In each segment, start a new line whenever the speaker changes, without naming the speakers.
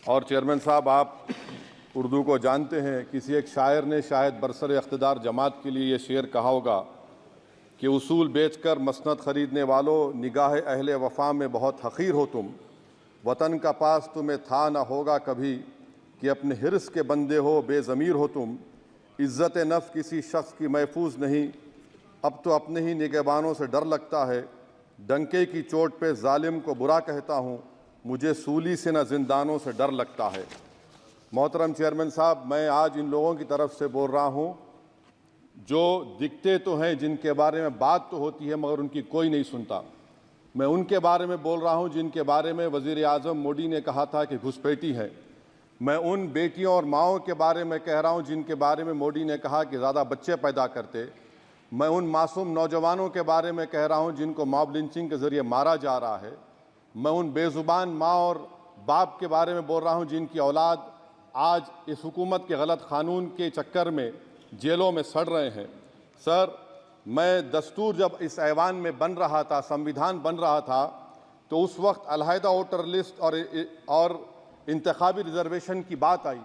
और चेयरमैन साहब, आप उर्दू को जानते हैं। किसी एक शायर ने शायद बरसर इख्तिदार जमात के लिए ये शेर कहा होगा कि उसूल बेचकर मसनद ख़रीदने वालों, निगाह अहले वफ़ा में बहुत हक़ीर हो तुम। वतन का पास तुम्हें था न होगा कभी कि अपने हिर्स के बंदे हो, बेज़मीर हो तुम। इज़्ज़त नफ्स किसी शख्स की महफूज नहीं, अब तो अपने ही निगहबानों से डर लगता है। डंके की चोट पे जालिम को बुरा कहता हूँ, मुझे सूली से न जिंदानों से डर लगता है। मोहतरम चेयरमैन साहब, मैं आज इन लोगों की तरफ से बोल रहा हूँ जो दिखते तो हैं, जिनके बारे में बात तो होती है मगर उनकी कोई नहीं सुनता। मैं उनके बारे में बोल रहा हूँ जिनके बारे में वज़ीर आज़म मोदी ने कहा था कि घुसपैठी है। मैं उन बेटियों और माओं के बारे में कह रहा हूँ जिनके बारे में मोदी ने कहा कि ज़्यादा बच्चे पैदा करते। मैं उन मासूम नौजवानों के बारे में कह रहा हूँ जिनको मॉब लिंचिंग के ज़रिए मारा जा रहा है। मैं उन बेज़ुबान माँ और बाप के बारे में बोल रहा हूँ जिनकी औलाद आज इस हुकूमत के गलत कानून के चक्कर में जेलों में सड़ रहे हैं। सर, मैं दस्तूर जब इस ऐवान में बन रहा था, संविधान बन रहा था, तो उस वक्त अलहदा वोटर लिस्ट और इंतखाबी रिजर्वेशन की बात आई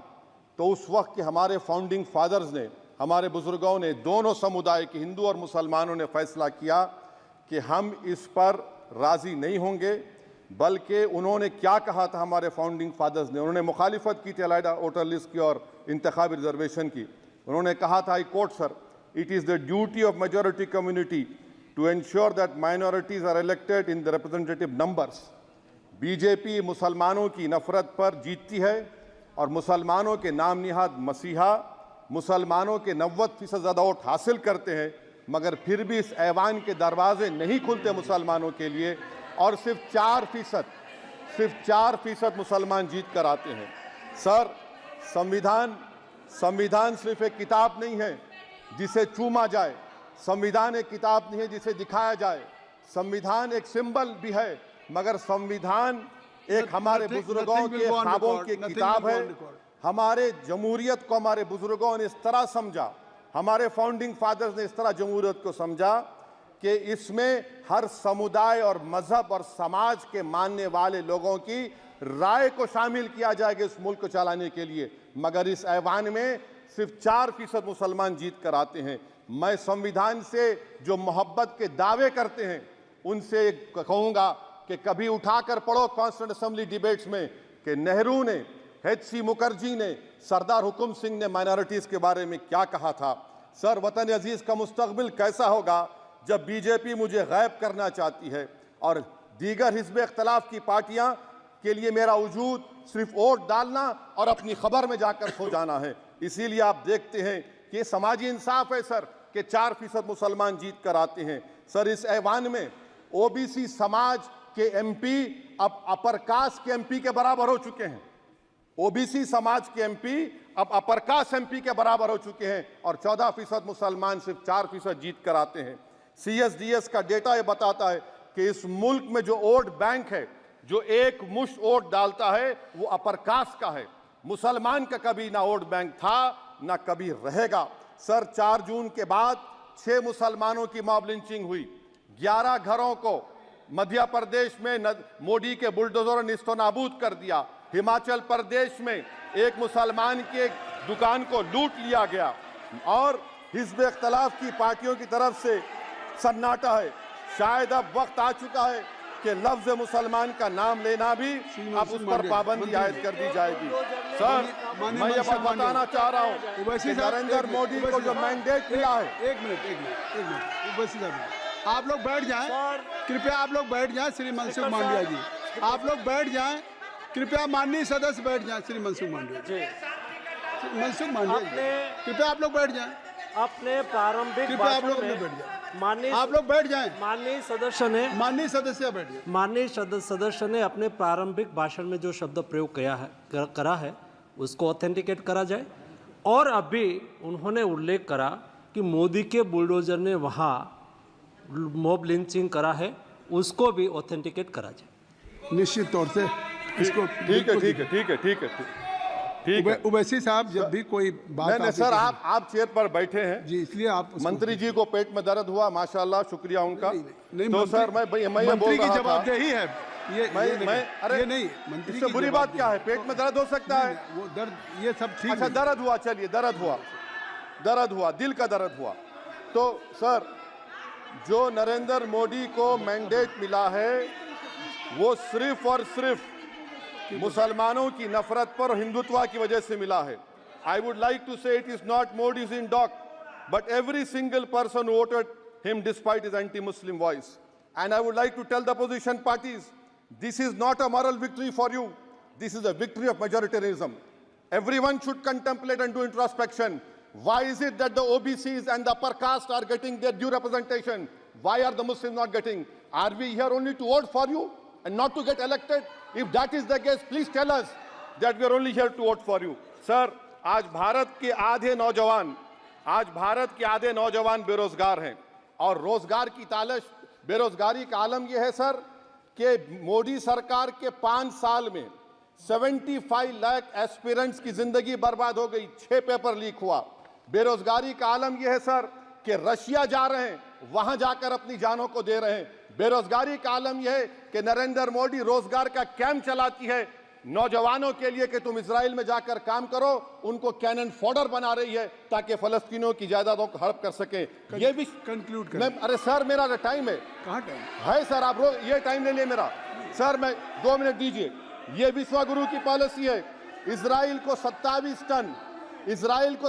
तो उस वक्त के हमारे फाउंडिंग फादर्स ने, हमारे बुजुर्गों ने, दोनों समुदाय के हिंदू और मुसलमानों ने फैसला किया कि हम इस पर राज़ी नहीं होंगे। बल्कि उन्होंने क्या कहा था हमारे फाउंडिंग फादर्स ने, उन्होंने मुखालिफत की थी अलहदा वोटर लिस्ट की और इंतखाबी रिजर्वेशन की। उन्होंने कहा था, I quote sir, it is the duty of majority community to ensure that minorities are elected in the representative numbers. BJP मुसलमानों की नफरत पर जीतती है और मुसलमानों के नाम निहाद मसीहा मुसलमानों के 90% ज़्यादा वोट हासिल करते हैं, मगर फिर भी इस ऐवान के दरवाजे नहीं खुलते मुसलमानों के लिए और सिर्फ 4% मुसलमान जीत कर आते हैं। सर, संविधान सिर्फ एक किताब नहीं है जिसे चूमा जाए, संविधान एक किताब नहीं है जिसे दिखाया जाए, संविधान एक सिंबल भी है, मगर संविधान एक हमारे बुजुर्गों के ख्वाबों की किताब है। हमारे जमहूरियत को हमारे बुजुर्गों ने इस तरह समझा, हमारे फाउंडिंग फादर्स ने इस तरह जमहूरियत को समझा कि इसमें हर समुदाय और मजहब और समाज के मानने वाले लोगों की राय को शामिल किया जाएगा इस मुल्क को चलाने के लिए। मगर इस ऐवान में सिर्फ 4% मुसलमान जीत कर आते हैं। मैं संविधान से जो मोहब्बत के दावे करते हैं उनसे कहूँगा कि कभी उठाकर पढ़ो कॉन्स्टिट्यूएंट असेंबली डिबेट्स में कि नेहरू ने, HC मुखर्जी ने, सरदार हुकुम सिंह ने माइनॉरिटीज़ के बारे में क्या कहा था। सर, वतन अजीज़ का मुस्तकबिल कैसा होगा जब बीजेपी मुझे गायब करना चाहती है और दीगर हिज़्ब इख्तिलाफ की पार्टियां के लिए मेरा वजूद सिर्फ वोट डालना और अपनी खबर में जाकर सो जाना है। इसीलिए आप देखते हैं कि समाजी इंसाफ है सर कि 4% मुसलमान जीत कर आते हैं। सर, इस ऐवान में OBC समाज के MP अब अपर कास्ट के MP के बराबर हो चुके हैं। OBC समाज के MP अब अपर कास्ट MP के बराबर हो चुके हैं और 14% मुसलमान सिर्फ 4% जीत कर आते हैं। CSDS का डेटा ये बताता है कि इस मुल्क में जो वोट बैंक है, जो एक मुश्त वोट डालता है, वो अपर कास्ट का है। मुसलमान का कभी ना वोट बैंक था ना कभी रहेगा। सर, 4 जून के बाद 6 मुसलमानों की मॉब लिंचिंग हुई। 11 घरों को मध्य प्रदेश में मोदी के बुलडोजर ने निस्तो नाबूद कर दिया। हिमाचल प्रदेश में एक मुसलमान की एक दुकान को लूट लिया गया और हिज़्ब इख्तिलाफ की पार्टियों की तरफ से सन्नाटा है। शायद अब वक्त आ चुका है कि लफ्ज़ मुसलमान का नाम लेना भी अब उस पर पाबंदी आयद कर दी जाएगी। सर, मैं ये बात बताना चाह रहा हूँ कि नरेंद्र मोदी को जो मैंडेट मिला है।
एक मिनट, आप लोग बैठ जाएं, कृपया आप लोग बैठ जाएं। श्री मनसुख मांडविया जी, आप लोग बैठ जाएं, कृपया माननीय सदस्य बैठ जाएं। श्री मनसुख मांडविया जी, कृपया आप लोग बैठ जाएं।
अपने प्रारंभिक भाषण में
आप लोग बैठ जाएं।
माननीय सदस्य ने अपने प्रारंभिक भाषण में जो शब्द प्रयोग करा है उसको ऑथेंटिकेट करा जाए। और अभी उन्होंने उल्लेख करा कि मोदी के बुलडोजर ने वहाँ मॉब लिंचिंग करा है, उसको भी ऑथेंटिकेट करा जाए।
निश्चित तौर से इसको
ठीक है।
उवैसी साहब, जब भी कोई बात
नहीं सर, आप चेयर पर बैठे हैं
जी, इसलिए आप
मंत्री जी को पेट में दर्द हुआ, माशाल्लाह, शुक्रिया उनका।
नहीं,
तो सर, मैं ये बोल रहा था,
जवाबदेही है। ये नहीं मंत्री
इससे
की
बुरी
जवाब
बात क्या है? पेट में दर्द हो सकता है।
वो दर्द ये सब ठीक
अच्छा,
है।
दर्द हुआ, चलिए दर्द हुआ, दिल का दर्द हुआ। तो सर, जो नरेंद्र मोदी को मैंडेट मिला है वो सिर्फ और सिर्फ मुसलमानों की नफरत पर हिंदुत्व की वजह से मिला है। I would like to say it is not Modi's in dock, but every single person voted him despite his anti-Muslim voice. And I would like to tell the opposition parties, this is not a moral victory for you. This is a victory of majoritarianism. Everyone should contemplate and do introspection. Why is it that the OBCs and the upper caste are getting their due representation? Why are the Muslims not getting? Are we here only to vote for you and not to get elected? If that is the case, please tell us that we are only here to vote for you. Sir, आज भारत के आधे नौजवान बेरोजगार हैं और रोजगार की तालाश, बेरोजगारी का आलम यह है सर कि मोदी सरकार के 5 साल में 75 लाख एस्पिरेंट्स की जिंदगी बर्बाद हो गई, 6 पेपर लीक हुआ। बेरोजगारी का आलम यह है सर कि रशिया जा रहे हैं, वहां जाकर अपनी जानों को दे रहे हैं। बेरोजगारी का आलम यह है कि नरेंद्र मोदी रोजगार का कैंप चलाती है नौजवानों के लिए कि तुम इजराइल में जाकर काम करो, उनको कैनन फॉडर बना रही है ताकि फलस्तीनियों की जायदादों को हड़प कर सके। ये भी
कंक्लूड
मैं, अरे सर मेरा टाइम है।
कहाँ टाइम
है सर? आप ये टाइम ले लिए मेरा। सर मैं 2 मिनट दीजिए। ये विश्वगुरु की पॉलिसी है। इजराइल को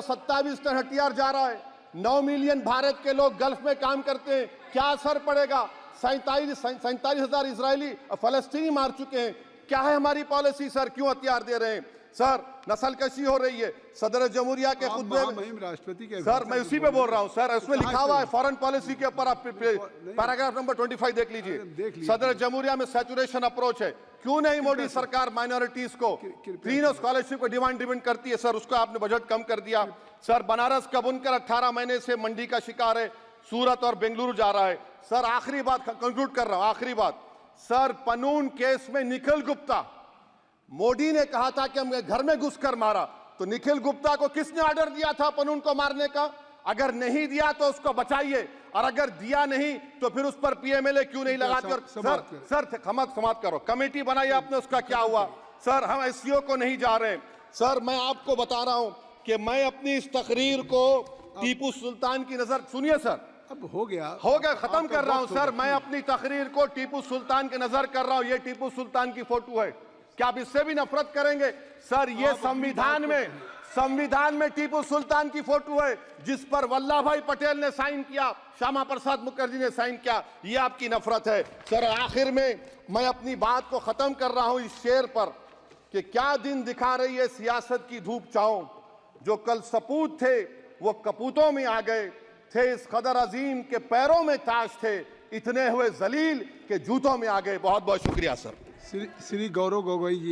27 टन हथियार जा रहा है। 9 मिलियन भारत के लोग गल्फ में काम करते हैं, क्या असर पड़ेगा? 47,000 इजरायली फलस्तीनी मार चुके हैं। क्या है हमारी पॉलिसी सर? क्यों हथियार दे रहे हैं सर? नस्लकशी हो रही है। सदर जमहूरिया के खुतबे में
राष्ट्रपति के
सर, मैं उसी पे बोल रहा हूं सर, उसमें लिखा हुआ है फॉरेन पॉलिसी के ऊपर, आप पैराग्राफ नंबर 25 देख लीजिए। सदर जमहूरिया में सैचुरेशन अप्रोच है। क्यों नहीं मोदी सरकार माइनॉरिटीज को तीनों स्कॉलरशिप को डिमांड करती है सर? उसको आपने बजट कम कर दिया। सर बनारस का बुनकर 18 महीने से मंडी का शिकार है, सूरत और बेंगलुरु जा रहा है। सर आखिरी बात कंक्लूड कर रहा हूं, आखिरी बात सर, पनून केस में निखिल गुप्ता, मोदी ने कहा था कि हमने घर में घुसकर मारा, तो निखिल गुप्ता को किसने ऑर्डर दिया था पनून को मारने का? अगर नहीं दिया तो उसको बचाइए, और अगर दिया नहीं तो फिर उस पर पीएमएलए क्यों नहीं लगाते? और सर समाप्त करो। कमेटी बनाई आपने, उसका क्या हुआ? सर हम एससीओ को नहीं जा रहे। सर मैं आपको बता रहा हूं कि मैं अपनी इस तकरीर को टीपू सुल्तान की नजर, सुनिए सर,
अब हो गया
खत्म कर रहा हूं सर। मैं अपनी तकरीर को टीपू सुल्तान के नजर कर रहा हूं। ये टीपू सुल्तान की फोटो है, क्या आप इससे भी नफरत करेंगे? सर ये संविधान में टीपू सुल्तान की फोटो है जिस पर वल्लभ भाई पटेल ने साइन किया, श्यामा प्रसाद मुखर्जी ने साइन किया। ये आपकी नफरत है सर। आखिर में मैं अपनी बात को खत्म कर रहा हूं इस शेर पर कि क्या दिन दिखा रही है सियासत की धूप छांव, जो कल सपूत थे वो कपूतों में आ गए, थे इस कदर अजीम के पैरों में ताज थे, इतने हुए जलील के जूतों में आ गए। बहुत बहुत शुक्रिया सर।
श्री गौरव गोगोई जी।